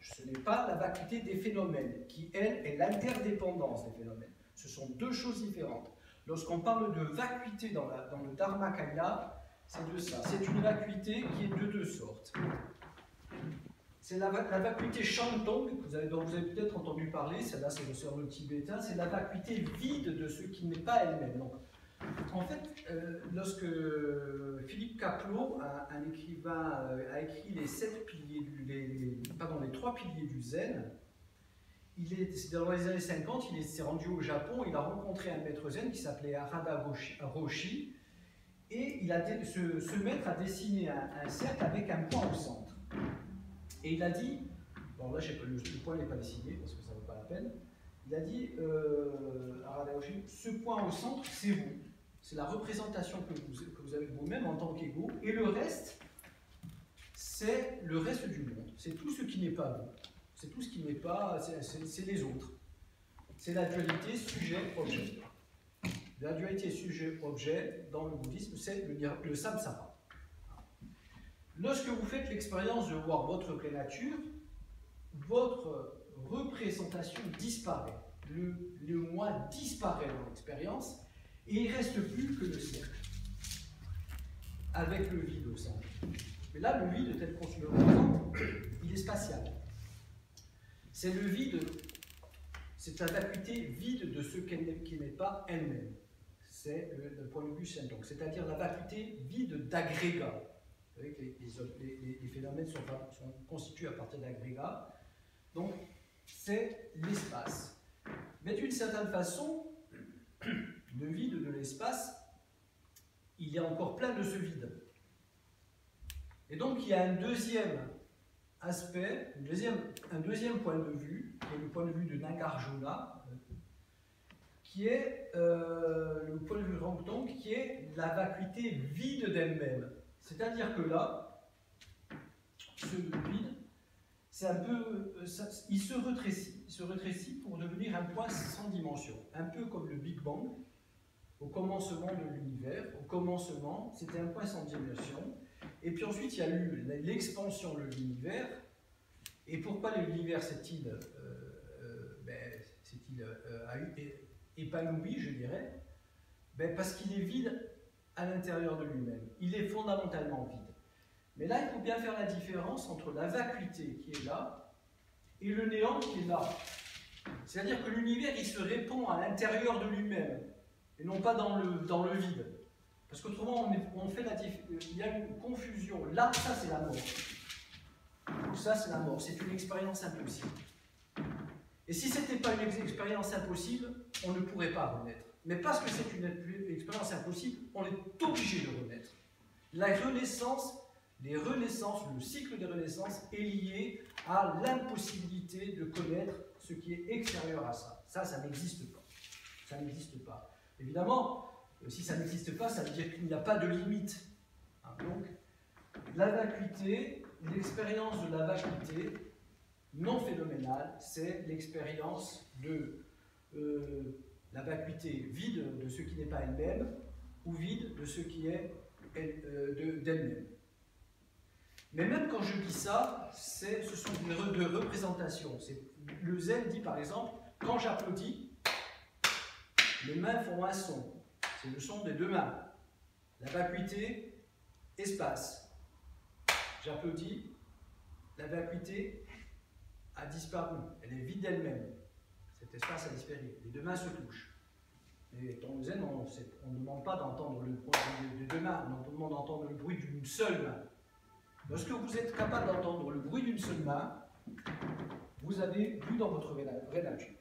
Ce n'est pas la vacuité des phénomènes, qui, elle, est l'interdépendance des phénomènes. Ce sont deux choses différentes. Lorsqu'on parle de vacuité dans le Dharmakaya, c'est de ça. C'est une vacuité qui est de deux sortes. C'est la vacuité Shantung, dont vous avez peut-être entendu parler, celle-là c'est le cerveau tibétain, c'est la vacuité vide de ce qui n'est pas elle-même. Donc, en fait, lorsque Philippe Kapleau, un écrivain, a écrit les trois piliers du Zen, c'est dans les années 50, il s'est rendu au Japon, il a rencontré un maître zen qui s'appelait Arada Roshi, et ce maître a dessiné un cercle avec un point au centre. Et il a dit, bon là le point n'est pas dessiné parce que ça ne vaut pas la peine, il a dit, Arada Roshi, ce point au centre, c'est vous. C'est la représentation que vous avez vous-même en tant qu'ego, et le reste, c'est le reste du monde. C'est tout ce qui n'est pas vous. C'est tout ce qui n'est pas, c'est les autres. C'est la dualité sujet-objet. La dualité sujet-objet, dans le bouddhisme, c'est le samsara. Lorsque vous faites l'expérience de voir votre pleine nature, votre représentation disparaît. Le moi disparaît dans l'expérience, et il ne reste plus que le cercle, avec le vide au centre. Mais là, le vide, tel qu'on se le représente, il est spatial. C'est le vide, c'est la vacuité vide de ce qui n'est pas elle-même. C'est le point de vue Shentung, c'est-à-dire la vacuité vide d'agrégats. Vous savez que les phénomènes sont constitués à partir d'agrégats. Donc, c'est l'espace. Mais d'une certaine façon, le vide de l'espace, il y a encore plein de ce vide. Et donc, il y a un deuxième aspect, un deuxième point de vue, qui est le point de vue de Nagarjuna, qui est le point de vue de Rangtong, qui est la vacuité vide d'elle-même. C'est-à-dire que là, ce vide, c'est un peu, il se rétrécit pour devenir un point sans dimension, un peu comme le Big Bang, au commencement de l'univers. Au commencement, c'était un point sans dimension. Et puis ensuite, il y a eu l'expansion de l'univers. Et pourquoi l'univers s'est-il épanoui, je dirais? Parce qu'il est vide à l'intérieur de lui-même. Il est fondamentalement vide. Mais là, il faut bien faire la différence entre la vacuité qui est là et le néant qui est là. C'est-à-dire que l'univers, il se répand à l'intérieur de lui-même, et non pas dans le vide. Parce qu'autrement, il y a une confusion. Là, ça c'est la mort. Ou ça c'est la mort. C'est une expérience impossible. Et si ce n'était pas une expérience impossible, on ne pourrait pas renaître. Mais parce que c'est une expérience impossible, on est obligé de renaître. La renaissance, le cycle des renaissances est lié à l'impossibilité de connaître ce qui est extérieur à ça. Ça n'existe pas. Ça n'existe pas. Évidemment, si ça n'existe pas, ça veut dire qu'il n'y a pas de limite. Donc, la vacuité, l'expérience de la vacuité non phénoménale, c'est l'expérience de la vacuité vide de ce qui n'est pas elle-même, ou vide de ce qui est d'elle-même. Mais même quand je dis ça, ce sont des représentations. Le zen dit par exemple, quand j'applaudis, les mains font un son. C'est le son des deux mains. La vacuité, espace. J'applaudis, la vacuité a disparu. Elle est vide d'elle-même. Cet espace a disparu. Les deux mains se touchent. Et dans le zen, on ne demande pas d'entendre le bruit des deux mains, on demande d'entendre le bruit d'une seule main. Lorsque vous êtes capable d'entendre le bruit d'une seule main, vous avez vu dans votre vraie nature.